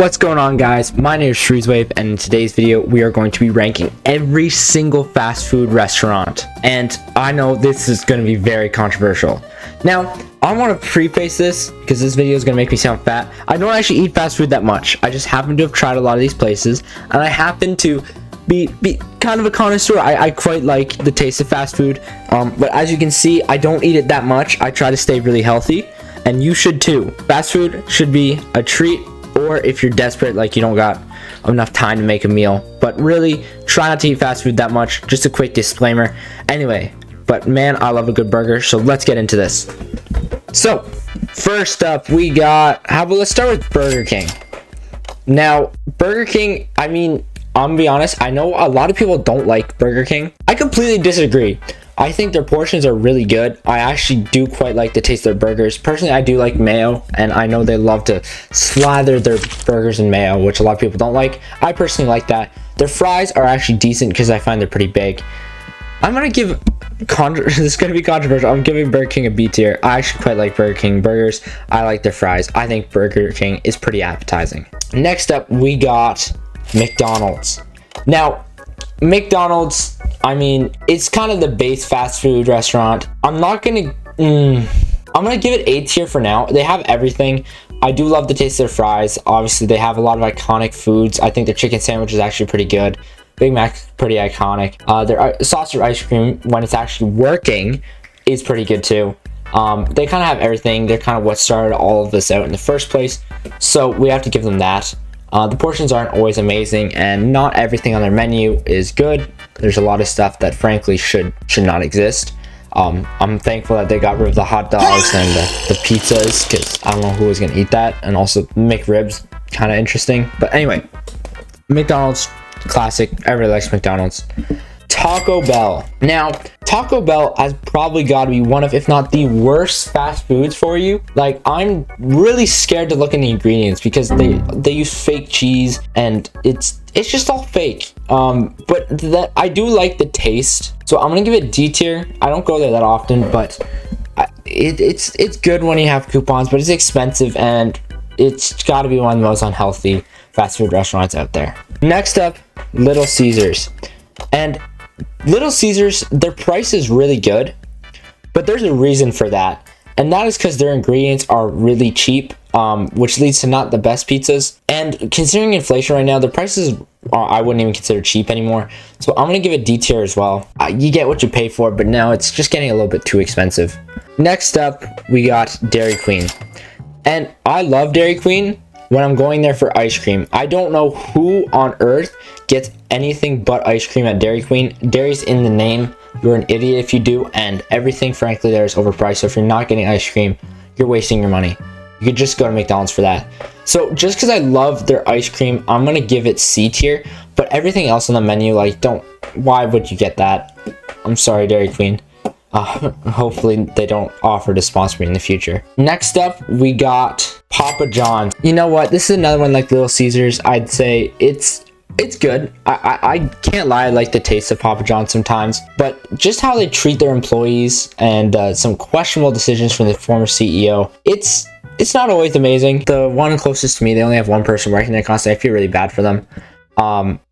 What's going on, guys? My name is FreezeWave, and in today's video we are going to be ranking every single fast food restaurant, and I know this is going to be very controversial. Now, I want to preface this because this video is going to make me sound fat. I don't actually eat fast food that much. I just happen to have tried a lot of these places, and I happen to be kind of a connoisseur. I quite like the taste of fast food, but as you can see, I don't eat it that much. I try to stay really healthy, and you should too. Fast food should be a treat, or if you're desperate, like you don't got enough time to make a meal. But really, try not to eat fast food that much. Just a quick disclaimer. Anyway, but man, I love a good burger, so let's get into this. So, first up, we got, let's start with Burger King. Now, Burger King, I mean, I'm gonna be honest, I know a lot of people don't like Burger King. I completely disagree. I think their portions are really good. I actually do quite like the taste of their burgers. Personally, I do like mayo, and I know they love to slather their burgers in mayo, which a lot of people don't like. I personally like that. Their fries are actually decent because I find they're pretty big. I'm gonna give, this is gonna be controversial, I'm giving Burger King a B tier. I actually quite like Burger King burgers. I like their fries. I think Burger King is pretty appetizing. Next up, we got McDonald's. Now, McDonald's, I mean, it's kind of the base fast food restaurant. I'm gonna give it A tier for now. They have everything. I do love the taste of their fries. Obviously, they have a lot of iconic foods. I think their chicken sandwich is actually pretty good. Big Mac's pretty iconic. Their sausage ice cream, when it's actually working, is pretty good too. They kind of have everything. They're kind of what started all of this out in the first place. So we have to give them that. The portions aren't always amazing, and not everything on their menu is good. There's a lot of stuff that frankly should not exist. I'm thankful that they got rid of the hot dogs and the pizzas, because I don't know who was gonna eat that. And also McRibs, kind of interesting. But anyway, McDonald's, classic. Everybody likes McDonald's. Taco Bell. Now, Taco Bell has probably got to be one of, if not the worst fast foods for you. Like, I'm really scared to look in the ingredients because they use fake cheese, and it's just all fake. But that, I do like the taste, so I'm gonna give it D tier. I don't go there that often, but it's good when you have coupons, but it's expensive, and it's got to be one of the most unhealthy fast food restaurants out there. Next up, Little Caesars. And Little Caesars, their price is really good, but there's a reason for that, and that is because their ingredients are really cheap, which leads to not the best pizzas. And considering inflation right now, the prices are, I wouldn't even consider cheap anymore. So I'm gonna give it D tier as well. You get what you pay for, but now it's just getting a little bit too expensive. Next up, we got Dairy Queen, and I love Dairy Queen when I'm going there for ice cream. I don't know who on earth gets anything but ice cream at Dairy Queen. Dairy's in the name. You're an idiot if you do, and everything frankly there is overpriced. So if you're not getting ice cream, you're wasting your money. You could just go to McDonald's for that. So just because I love their ice cream, I'm gonna give it C tier, but everything else on the menu, like, why would you get that? I'm sorry, Dairy Queen. Hopefully they don't offer to sponsor me in the future. Next up, we got Papa John's. You know what? This is another one like Little Caesars. I'd say it's good. I can't lie, I like the taste of Papa John's sometimes, but just how they treat their employees and some questionable decisions from the former CEO, it's not always amazing. The one closest to me, they only have one person working there constantly. I feel really bad for them.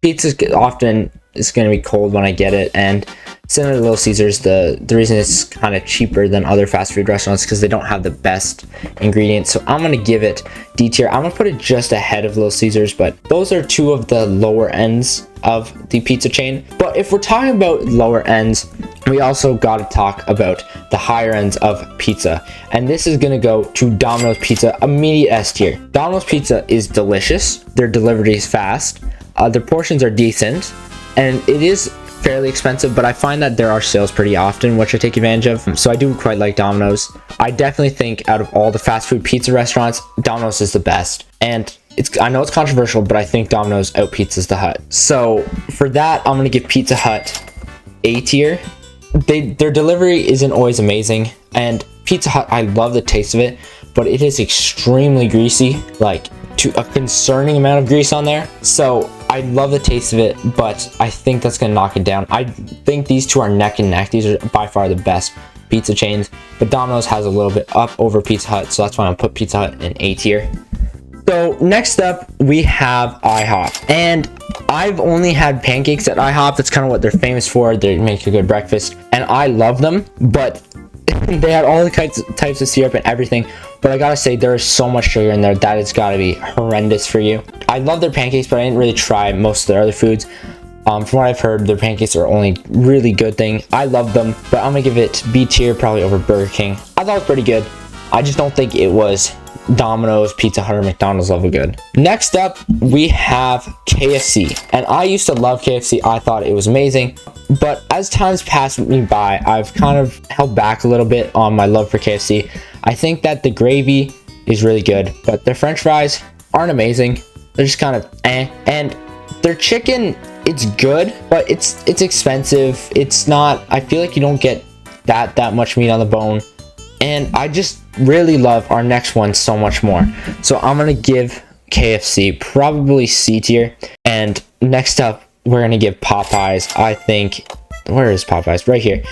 Pizza often is going to be cold when I get it, and similar to Little Caesars, the reason it's kind of cheaper than other fast food restaurants because they don't have the best ingredients. So I'm going to give it D tier. I'm going to put it just ahead of Little Caesars, but those are two of the lower ends of the pizza chain. But if we're talking about lower ends, we also got to talk about the higher ends of pizza, and this is going to go to Domino's Pizza, immediate S tier. Domino's Pizza is delicious. Their delivery is fast. Their portions are decent, and it is fairly expensive, but I find that there are sales pretty often, which I take advantage of. So I do quite like Domino's. I definitely think out of all the fast food pizza restaurants, Domino's is the best. And I know it's controversial, but I think Domino's out pizzas the Hut. So for that, I'm gonna give Pizza Hut A tier. Their delivery isn't always amazing, and Pizza Hut, I love the taste of it, but it is extremely greasy, like to a concerning amount of grease on there. So I love the taste of it, but I think that's gonna knock it down. I think these two are neck and neck. These are by far the best pizza chains, but Domino's has a little bit up over Pizza Hut, so that's why I'm gonna put Pizza Hut in A tier. So next up, we have IHOP, and I've only had pancakes at IHOP. That's kind of what they're famous for. They make a good breakfast, and I love them, but they had all the types of syrup and everything. But I gotta say, there is so much sugar in there that it's gotta be horrendous for you. I love their pancakes, but I didn't really try most of their other foods. From what I've heard, their pancakes are only really good thing. I love them, but I'm gonna give it B tier, probably over Burger King. I thought it was pretty good. I just don't think it was Domino's, Pizza Hut, or McDonald's level good. Next up, we have KFC, and I used to love KFC. I thought it was amazing, but as times passed me by, I've kind of held back a little bit on my love for KFC. I think that the gravy is really good, but their French fries aren't amazing. They're just kind of eh, and their chicken, it's good, but it's expensive. It's not, I feel like you don't get that much meat on the bone, and I just really love our next one so much more. So I'm gonna give KFC probably C tier. And next up, we're gonna give Popeyes, I think, where is Popeyes? Right here.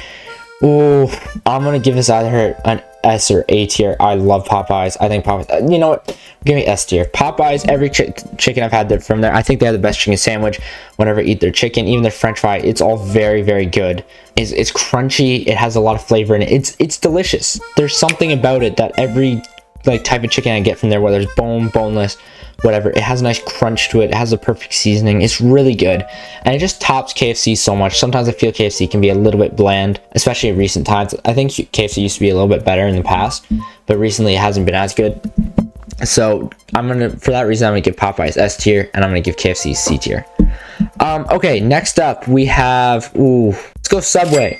Ooh, I'm gonna give this either an S or A tier. I love Popeyes. I think Popeyes, you know what, give me S tier. Popeyes, every chicken I've had from there, I think they have the best chicken sandwich. Whenever I eat their chicken, even their French fry, it's all very, very good. It's crunchy, it has a lot of flavor in it. It's delicious. There's something about it that every like type of chicken I get from there, whether it's boneless, whatever, it has a nice crunch to it. It has the perfect seasoning. It's really good, and it just tops KFC so much. Sometimes I feel KFC can be a little bit bland, especially in recent times. I think KFC used to be a little bit better in the past, but recently it hasn't been as good. So for that reason, I'm gonna give Popeyes S tier, and I'm gonna give KFC C tier. Okay, next up we have, let's go Subway.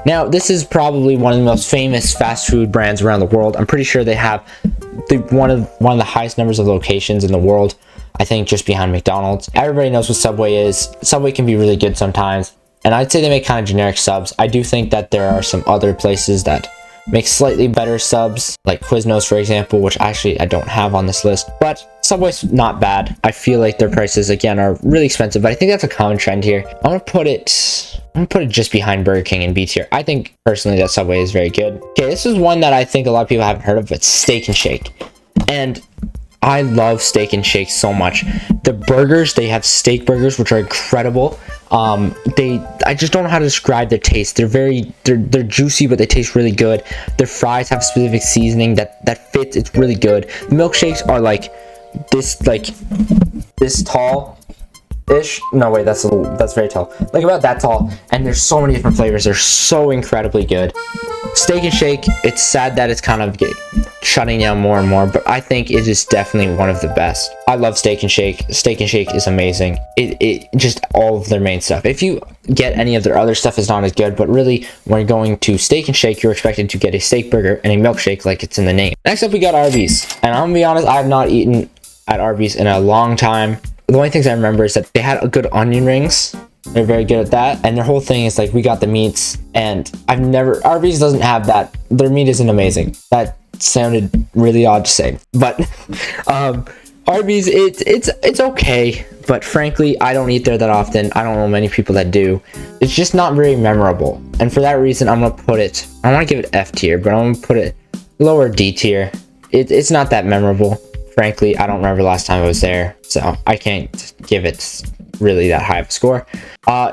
Now, this is probably one of the most famous fast food brands around the world. I'm pretty sure they have one of the highest numbers of locations in the world, I think, just behind McDonald's. Everybody knows what Subway is. Subway can be really good sometimes, and I'd say they make kind of generic subs. I do think that there are some other places that make slightly better subs, like Quiznos, for example, which actually I don't have on this list, but Subway's not bad. I feel like their prices, again, are really expensive, but I think that's a common trend here. I'm gonna put it just behind Burger King and B tier. I think personally that Subway is very good. Okay, this is one that I think a lot of people haven't heard of, but Steak and Shake. And I love Steak and Shake so much. The burgers, they have steak burgers, which are incredible. I just don't know how to describe their taste. They're juicy, but they taste really good. Their fries have specific seasoning that fits. It's really good. The milkshakes are like this tall ish. No, wait, that's very tall. Like about that tall. And there's so many different flavors. They're so incredibly good. Steak and Shake, it's sad that it's kind of shutting down more and more, but I think it is definitely one of the best. I love Steak and Shake. Steak and Shake is amazing. It just all of their main stuff. If you get any of their other stuff, is not as good, but really when you're going to Steak and Shake, you're expected to get a steak burger and a milkshake like it's in the name. Next up, we got Arby's, and I'm gonna be honest, I have not eaten at Arby's in a long time. The only things I remember is that they had good onion rings. They're very good at that, and their whole thing is like, we got the meats, and Arby's doesn't have that. Their meat isn't amazing. That sounded really odd to say, but Arby's, it's okay, but frankly, I don't eat there that often. I don't know many people that do. It's just not very memorable, and for that reason, I want to give it F tier, but I'm gonna put it lower D tier. It's not that memorable. Frankly, I don't remember the last time I was there, so I can't give it really that high of a score.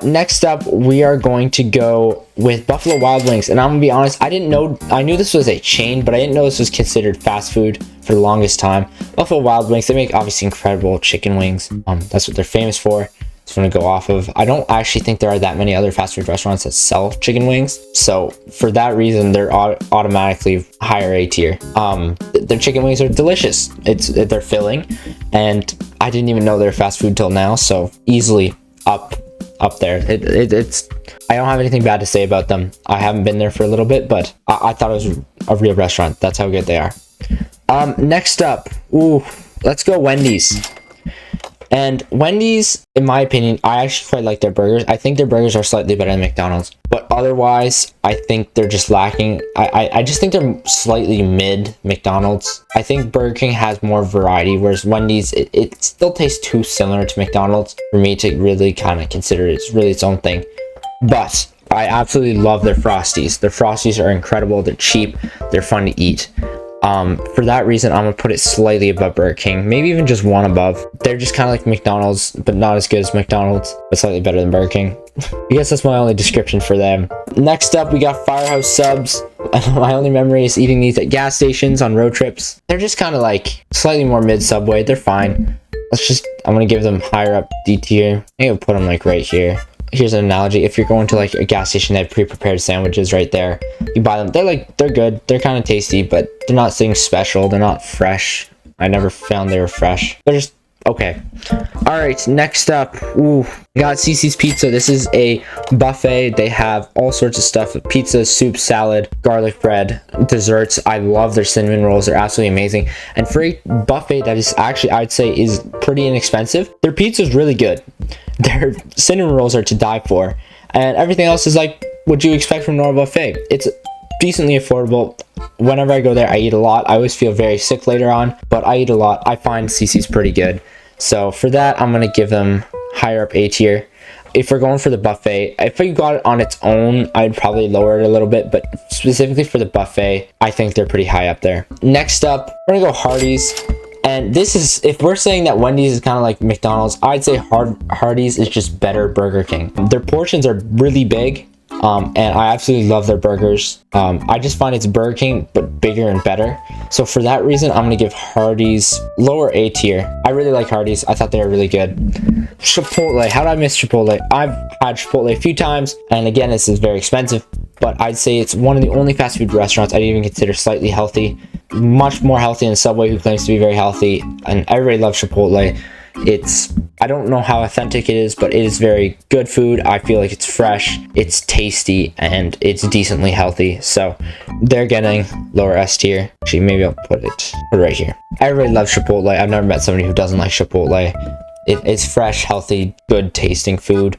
Next up, we are going to go with Buffalo Wild Wings, and I'm gonna be honest, I knew this was a chain, but I didn't know this was considered fast food for the longest time. Buffalo Wild Wings, they make obviously incredible chicken wings. That's what they're famous for. It's going to go off of. I don't actually think there are that many other fast food restaurants that sell chicken wings, so for that reason, they're automatically higher A tier. Their chicken wings are delicious. They're filling, and I didn't even know they're fast food till now, so easily up there. I don't have anything bad to say about them. I haven't been there for a little bit, but I thought it was a real restaurant. That's how good they are. Next up, let's go Wendy's. And Wendy's, in my opinion, I actually quite like their burgers. I think their burgers are slightly better than McDonald's, but otherwise, I think they're just lacking. I just think they're slightly mid McDonald's. I think Burger King has more variety, whereas Wendy's, it still tastes too similar to McDonald's for me to really kind of consider it's really its own thing. But I absolutely love their Frosties. Their Frosties are incredible. They're cheap. They're fun to eat. For that reason, I'm gonna put it slightly above Burger King, maybe even just one above. They're just kind of like McDonald's, but not as good as McDonald's, but slightly better than Burger King. I guess that's my only description for them. Next up, we got Firehouse subs. My only memory is eating these at gas stations on road trips. They're just kind of like slightly more mid Subway. They're fine. I'm gonna give them higher up D tier. Maybe I'll put them like right here. Here's an analogy. If you're going to like a gas station, they have pre-prepared sandwiches right there. You buy them. They're good. They're kind of tasty, but they're not something special. They're not fresh. I never found they were fresh. They're just okay. All right, next up, we got CC's Pizza. This is a buffet. They have all sorts of stuff: pizza, soup, salad, garlic bread, desserts. I love their cinnamon rolls. They're absolutely amazing. And for a buffet that is actually, I'd say, is pretty inexpensive, their pizza is really good. Their cinnamon rolls are to die for, and everything else is like what you expect from a normal buffet. It's decently affordable. Whenever I go there, I eat a lot. I always feel very sick later on, but I eat a lot. I find CC's pretty good. So for that, I'm gonna give them higher up A tier. If we're going for the buffet, if we got it on its own, I'd probably lower it a little bit, but specifically for the buffet, I think they're pretty high up there. Next up, we're gonna go Hardee's. And this is, if we're saying that Wendy's is kind of like McDonald's, I'd say Hardee's is just better Burger King. Their portions are really big, and I absolutely love their burgers. I just find it's Burger King, but bigger and better. So for that reason, I'm gonna give Hardee's lower A tier. I really like Hardee's. I thought they were really good. Chipotle, how did I miss Chipotle? I've had Chipotle a few times, and again, this is very expensive, but I'd say it's one of the only fast food restaurants I'd even consider slightly healthy. Much more healthy than Subway, who claims to be very healthy, and everybody loves Chipotle. I don't know how authentic it is, but it is very good food. I feel like it's fresh, it's tasty, and it's decently healthy. So they're getting lower S tier. Actually, maybe I'll put it right here. Everybody loves Chipotle. I've never met somebody who doesn't like Chipotle. It's fresh, healthy, good tasting food.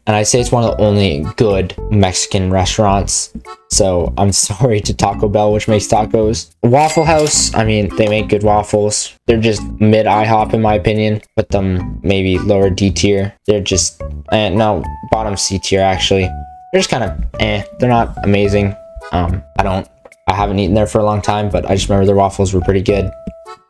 And I say it's one of the only good Mexican restaurants. So I'm sorry to Taco Bell, which makes tacos. Waffle House, I mean, they make good waffles. They're just mid IHOP in my opinion. Put them maybe lower D tier. They're just, no, bottom C tier actually. They're just kind of, they're not amazing. I haven't eaten there for a long time, but I just remember their waffles were pretty good.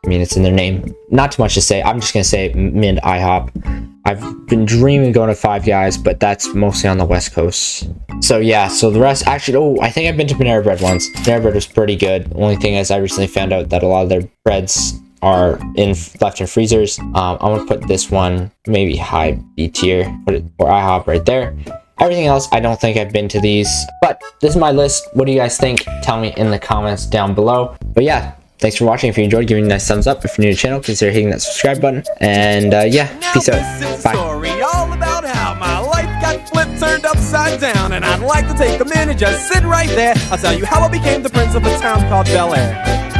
I mean, it's in their name. Not too much to say. I'm just gonna say mid IHOP. I've been dreaming of going to Five Guys, but that's mostly on the West Coast. So yeah, so the rest, actually, I think I've been to Panera Bread once. Panera Bread was pretty good. The only thing is I recently found out that a lot of their breads are left in freezers. I'm gonna put this one maybe high B tier, put it for IHOP right there. Everything else, I don't think I've been to these, but this is my list. What do you guys think? Tell me in the comments down below. But yeah, thanks for watching. If you enjoyed, give me a nice thumbs up. If you're new to the channel, consider hitting that subscribe button. And yeah, peace out. Bye. Story all about how my life got flipped, turned upside down, and I'd like to take a minute, just sit right there. I'll tell you how I became the prince of a town called Bel Air.